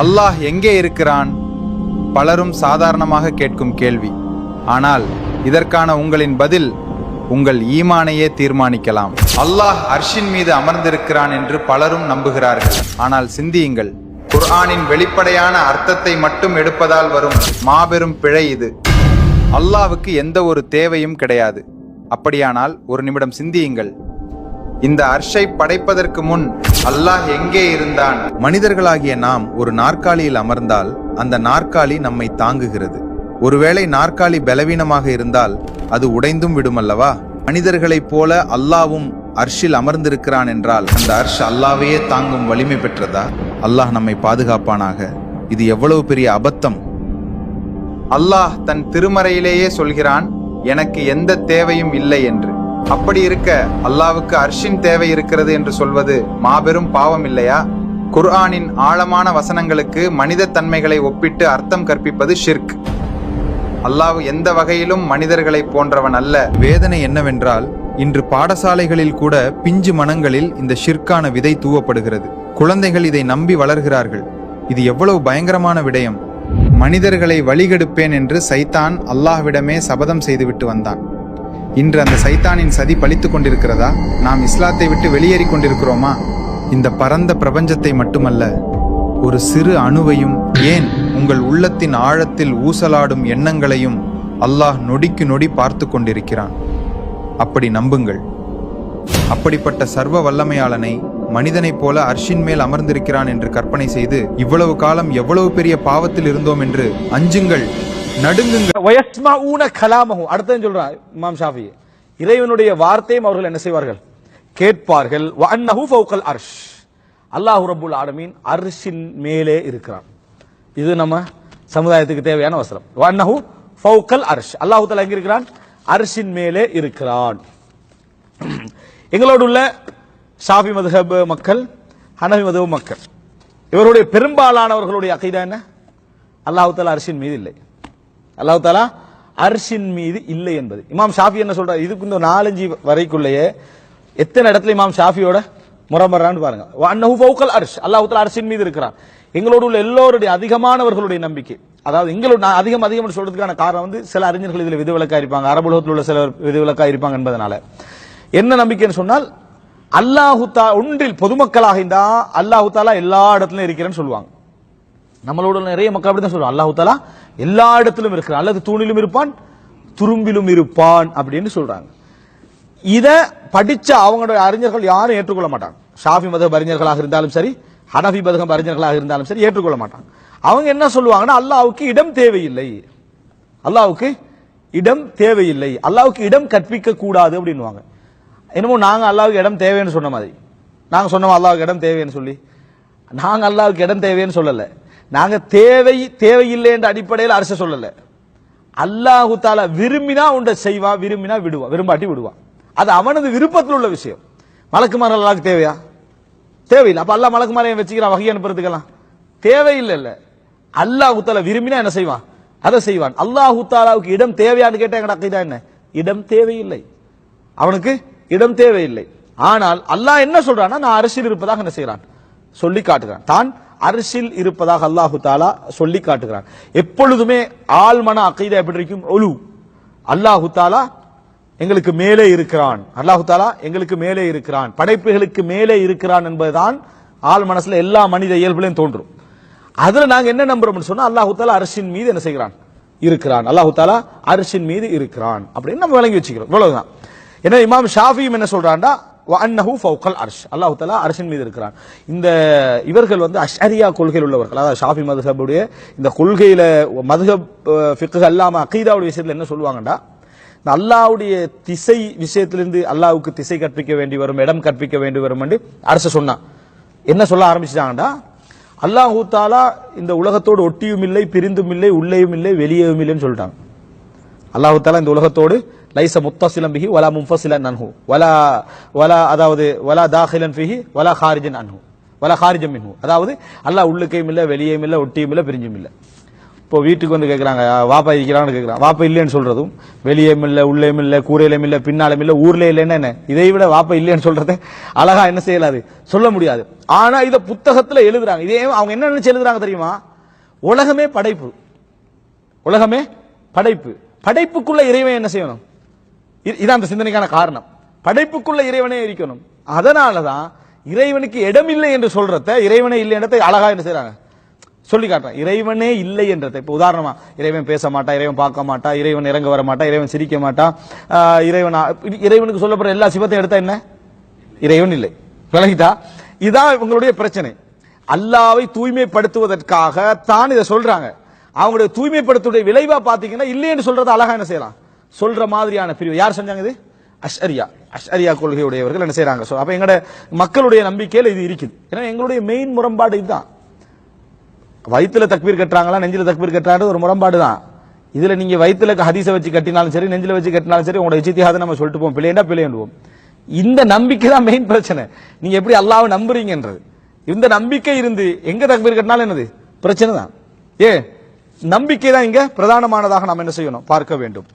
அல்லாஹ் எங்கே இருக்கிறான்? பலரும் சாதாரணமாக கேட்கும் கேள்வி. ஆனால் இதற்கான உங்களின் பதில் உங்கள் ஈமானையே தீர்மானிக்கலாம். அல்லாஹ் அர்ஷின் மீது அமர்ந்திருக்கிறான் என்று பலரும் நம்புகிறார்கள். ஆனால் சிந்தியுங்கள், குர்ஆனின் வெளிப்படையான அர்த்தத்தை மட்டும் எடுப்பதால் வரும் மாபெரும் பிழை இது. அல்லாஹ்வுக்கு எந்த ஒரு தேவையும் கிடையாது. அப்படியானால் ஒரு நிமிடம் சிந்தியுங்கள், இந்த அர்ஷை படைப்பதற்கு முன் அல்லாஹ் எங்கே இருந்தான்? மனிதர்களாகிய நாம் ஒரு நாற்காலியில் அமர்ந்தால் அந்த நாற்காலி நம்மை தாங்குகிறது. ஒருவேளை நாற்காலி பலவீனமாக இருந்தால் அது உடைந்தும் விடுமல்லவா? மனிதர்களைப் போல அல்லாவும் அர்ஷில் அமர்ந்திருக்கிறான் என்றால் அந்த அர்ஷ் அல்லாவையே தாங்கும் வலிமை பெற்றதா? அல்லாஹ் நம்மை பாதுகாப்பானாக. இது எவ்வளவு பெரிய அபத்தம்! அல்லாஹ் தன் திருமறையிலேயே சொல்கிறான், எனக்கு எந்த தேவையும் இல்லை என்று. அப்படி இருக்க அல்லாஹ்வுக்கு அர்ஷின் தேவை இருக்கிறது என்று சொல்வது மாபெரும் பாவம் இல்லையா? குர்ஆனின் ஆழமான வசனங்களுக்கு மனித தன்மைகளை ஒப்பிட்டு அர்த்தம் கற்பிப்பது ஷிர்க். அல்லாஹ் எந்த வகையிலும் மனிதர்களை போன்றவன் அல்ல. வேதனை என்னவென்றால், இன்று பாடசாலைகளில் கூட பிஞ்சு மனங்களில் இந்த ஷிர்கான விதை தூவப்படுகிறது. குழந்தைகள் இதை நம்பி வளர்கிறார்கள். இது எவ்வளவு பயங்கரமான விடயம்! மனிதர்களை வழிகெடுப்பேன் என்று சைத்தான் அல்லாஹ்விடமே சபதம் செய்துவிட்டு வந்தான். இன்று அந்த சைத்தானின் சதி பலித்துக் கொண்டிருக்கிறதா? நாம் இஸ்லாத்தை விட்டு வெளியேறி கொண்டிருக்கிறோமா? இந்த பரந்த பிரபஞ்சத்தை மட்டுமல்ல, ஒரு சிறு அணுவையும், ஏன் உங்கள் உள்ளத்தின் ஆழத்தில் ஊசலாடும் எண்ணங்களையும் அல்லாஹ் நொடிக்கு நொடி பார்த்து கொண்டிருக்கிறான். அப்படி நம்புங்கள். அப்படிப்பட்ட சர்வ வல்லமையாளனை மனிதனைப் போல அர்ஷின் மேல் அமர்ந்திருக்கிறான் என்று கற்பனை செய்து இவ்வளவு காலம் எவ்வளவு பெரிய பாவத்தில் இருந்தோம் என்று அஞ்சுங்கள், நடுங்குங்கள். அடுத்தது சொல்றான் இமாம் ஷாஃபி, இறைவனுடைய வார்த்தையும் அவர்கள் என்ன செய்வார்கள்? கேட்பார்கள். அல்லாஹ் ரப்புல் ஆலமீன் அர்ஷின் மேலே இருக்கிறான். இது நம்ம சமுதாயத்துக்கு தேவையான வசனம். வன்னஹு ஃபௌகல் அர்ஷ், அல்லாஹ் தஆலா எங்க இருக்கிறான்? அர்ஷின் மேலே இருக்கிறான். எங்களோடு உள்ள ஷாஃபி மதுஹப் மக்கள், ஹனஃபி மதுஹப் மக்கள், இவருடைய பெரும்பாலானவர்களுடைய அகீதா என்ன? அல்லாஹ் தஆலா அர்ஷின் மீது இல்லை. அல்லாஹ் தஆலா அர்ஷின் மீது இல்லை என்பது. இமாம் ஷாஃபி என்ன சொல்றார்? இதுக்கு இந்த 4-5 வரைக்குள்ளேயே எத்தனை இடத்துல இமாம் ஷாஃபியோட முரமரான்னு பாருங்க. வன்னஹு ஃபௌகல் அர்ஷ், அல்லாஹ் தஆலா அர்ஷின் மீது இருக்கிறான். எங்களோடு உள்ள எல்லோருடைய அதிகமானவர்களுடைய நம்பிக்கை, அதாவது எங்களோட அதிகம் அதிகம் சொல்றதுக்கான காரணம் சில அறிஞர்கள் இதில் விதிவிலக்கா இருப்பாங்க, அரபு உலகத்தில் உள்ள சிலர் விதிவிலக்கா இருப்பாங்க என்பதனால என்ன நம்பிக்கைன்னு சொன்னால், அல்லாஹு தஆலா ஒன்றில் பொதுமக்களாக இருந்தா அல்லாஹு தஆலா எல்லா இடத்துலயும் இருக்கிறேன்னு சொல்லுவாங்க. நம்மளோட நிறைய மக்கள் அப்படிதான் சொல்லுவாங்க, அல்லாஹு தஆலா எல்லா இடத்திலும் இருக்கிறான், அல்லது தூணிலும் இருப்பான் துரும்பிலும் இருப்பான் அப்படின்னு சொல்றாங்க. இத படிச்ச அவங்களுடைய அறிஞர்கள் யாரும் ஏற்றுக்கொள்ள மாட்டாங்க. ஷாஃபி மதுஹப் அறிஞர்களாக இருந்தாலும் சரி, ஹனஃபி மதுஹப் அறிஞர்களாக இருந்தாலும் சரி ஏற்றுக்கொள்ள மாட்டாங்க. அவங்க என்ன சொல்லுவாங்கன்னா, அல்லாஹ்வுக்கு இடம் தேவையில்லை, அல்லாஹ்வுக்கு இடம் தேவையில்லை, அல்லாஹ்வுக்கு இடம் கற்பிக்க கூடாது அப்படின்னுவாங்க. என்னமோ நாங்க அல்லாஹ்வுக்கு இடம் தேவைன்னு சொன்ன மாதிரி. நாங்க சொன்னோம் அல்லாஹ்வுக்கு இடம் தேவைன்னு சொல்லி. நாங்க அல்லாஹ்வுக்கு இடம் தேவைன்னு சொல்லல. நாங்க தேவையில்லை என்ற அடிப்படையில் அரசு சொல்லல. அல்லாஹு தஆலா விரும்பினா உண்ட செய்வா, விரும்பினா விடுவா, விரும்பாட்டி விடுவா. அது அவனது விருப்பத்தில் உள்ள விஷயம். மலக்குமார் அல்லாஹ்வுக்கு தேவையா? தேவையில்லை. அப்ப அல்லாஹ் மலக்குமாரை வச்சுக்கிறான் வகை அனுப்புறதுக்கெல்லாம்? தேவையில்லை. இல்ல, அல்லாஹு தஆலா விரும்பினா என்ன செய்வான்? அதை செய்வான். அல்லாஹு தஆலாவுக்கு இடம் தேவையான்னு கேட்டா எங்கட அக்கீதா என்ன? இடம் தேவையில்லை, அவனுக்கு இடம் தேவையில்லை. ஆனால் அல்லாஹ் என்ன சொல்றான்னா, நான் அரிசில் இருப்பதாக என்ன செய்யறான்? சொல்லி காட்டுகிறான். தான் அரிசில் இருப்பதாக அல்லாஹு தஆலா சொல்லி காட்டுகிறான். எப்பொழுதுமே ஆழ்மன அக்கீதா எப்படி இருக்கும்? ஒலு, அல்லாஹு தஆலா எங்களுக்கு மேலே இருக்கிறான், அல்லாஹு தஆலா எங்களுக்கு மேலே இருக்கிறான், படைப்புகளுக்கு மேலே இருக்கிறான் என்பதுதான் ஆள் மனசுல எல்லா மனித இயல்புலையும் தோன்றும். அதுல நாங்க என்ன நம்புறோம்னு சொன்னா, அல்லாஹு தஆலா அர்ஷின் மீது என்ன செய்கிறான்? இருக்கிறான். அல்லாஹு தஆலா அர்ஷின் மீது இருக்கிறான் அப்படின்னு நம்ம விளங்கி வச்சுக்கிறோம். இவ்வளவுதான். ஏன்னா இமாம் ஷாஃபியும் என்ன சொல்றான்டா, வஅன்னஹு ஃபௌகல் அர்ஷ், அல்லாஹு தஆலா அர்ஷின் மீது இருக்கிறான். இந்த இவர்கள் அஷ்அரியா கொள்கையில் உள்ளவர்கள், அதாவது ஷாஃபி மதுஹபுடைய இந்த கொள்கையில மதுஹப் ஃபிக்ஹ் அல்லாம அகீதாவுடைய விஷயத்துல என்ன சொல்லுவாங்கடா, அல்லாஹ்வுடைய திசை விஷயத்திலிருந்து அல்லாஹ்வுக்கு திசை கற்பிக்க வேண்டி வரும், இடம் கற்பிக்க வேண்டி வரும் என்று அரசு சொன்னான். என்ன சொல்ல ஆரம்பிச்சிட்டாங்கடா, அல்லாஹு தஆலா இந்த உலகத்தோடு ஒட்டியும் இல்லை, பிரிந்தும் இல்லை, உள்ளேயும் இல்லை, வெளியேயும் இல்லைன்னு சொல்லிட்டாங்க. அல்லாஹு தஆலா இந்த உலகத்தோடு லைஸ முத்தஸிலன் பிஹி வலா முன்ஃபஸிலன் அன்ஹு வலா அதாவது வலா தாஹிலன் பிஹி வலா காரிஜன் அன்ஹு வலா காரிஜன் மின்ஹு, அதாவது அல்லாஹ் உள்ளுக்கையும் இல்லை, வெளியேயும் இல்லை, ஒட்டியும் இல்லை, பிரிஞ்சும் இல்லை. இப்போ வீட்டுக்கு வந்து கேட்குறாங்க வாப்பா இருக்கிறான்னு கேட்குறாங்க. வாப்பா இல்லைன்னு சொல்றதும் வெளியேயும் இல்லை, உள்ளேயும் இல்லை, கூரையிலும் இல்லை, பின்னாலும் இல்லை, ஊர்ல இல்லைன்னு என்ன, இதை விட வாப்பா இல்லைன்னு சொல்றதை அழகா என்ன செய்யலாது, சொல்ல முடியாது. ஆனா இதை புத்தகத்துல எழுதுறாங்க. இதே அவங்க என்ன நினைச்சு எழுதுறாங்க தெரியுமா? உலகமே படைப்பு, உலகமே படைப்பு, படைப்புக்குள்ள இறைவன் என்ன செய்யணும், இதான் அந்த சிந்தனைக்கான காரணம். படைப்புக்குள்ள இறைவனே இருக்கணும். அதனாலதான் இறைவனுக்கு இடம் இல்லை என்று சொல்றத, இறைவனே இல்லை என்றதை அழகா என்ன செய்யறாங்க, சொல்லி காட்டுறான். இறைவனே இல்லை என்றதை இப்ப உதாரணமா, இறைவன் பேச மாட்டா, இறைவன் பார்க்க மாட்டா, இறைவன் இறங்க வர மாட்டா, இறைவன் சிரிக்க மாட்டா, இறைவனுக்கு சொல்லப்படுற எல்லா சிவத்தையும் எடுத்தா என்ன, இறைவன் இல்லை. விளங்கிட்டா? இதான் இவங்களுடைய பிரச்சனை. அல்லாவை தூய்மைப்படுத்துவதற்காக தான் இதை சொல்றாங்க. அவங்களுடைய தூய்மைப்படுத்துடைய விளைவா பாத்தீங்கன்னா இல்லைன்னு சொல்றதை அழகா என்ன செய்யலாம், சொல்ற மாதிரியான பிரிவு யார் செஞ்சாங்க? இது அஷ்அரியா கொள்கையுடையவர்கள் என்ன செய்யறாங்க. அப்ப எங்கட மக்களுடைய நம்பிக்கையில இது இருக்குது. ஏன்னா எங்களுடைய மெயின் முரண்பாடு இதுதான். வயிற்றுல தக்பீர் கட்டுறாங்களா, நெஞ்சில தக்பீர் கட்டுறாங்க, ஒரு முரண்பாடு தான். இதுல நீங்க வயிற்றுல ஹதீஸை வச்சு கட்டினாலும் சரி, நெஞ்சில வச்சு கட்டினாலும் சரி, உங்களோட இஜ்திஹாதை நம்ம சொல்லிட்டு போவோம், பிள்ளைண்டா பிள்ளைண்டுவோம். இந்த நம்பிக்கை தான் மெயின் பிரச்சனை. நீங்க எப்படி அல்லாஹ்வை நம்புறீங்கன்றது. இந்த நம்பிக்கை இருந்து எங்க தக்பீர் கட்டினாலும் என்னது பிரச்சனை தான். நம்பிக்கை தான் இங்க பிரதானமானதாக நாம் என்ன செய்யணும், பார்க்க வேண்டும்.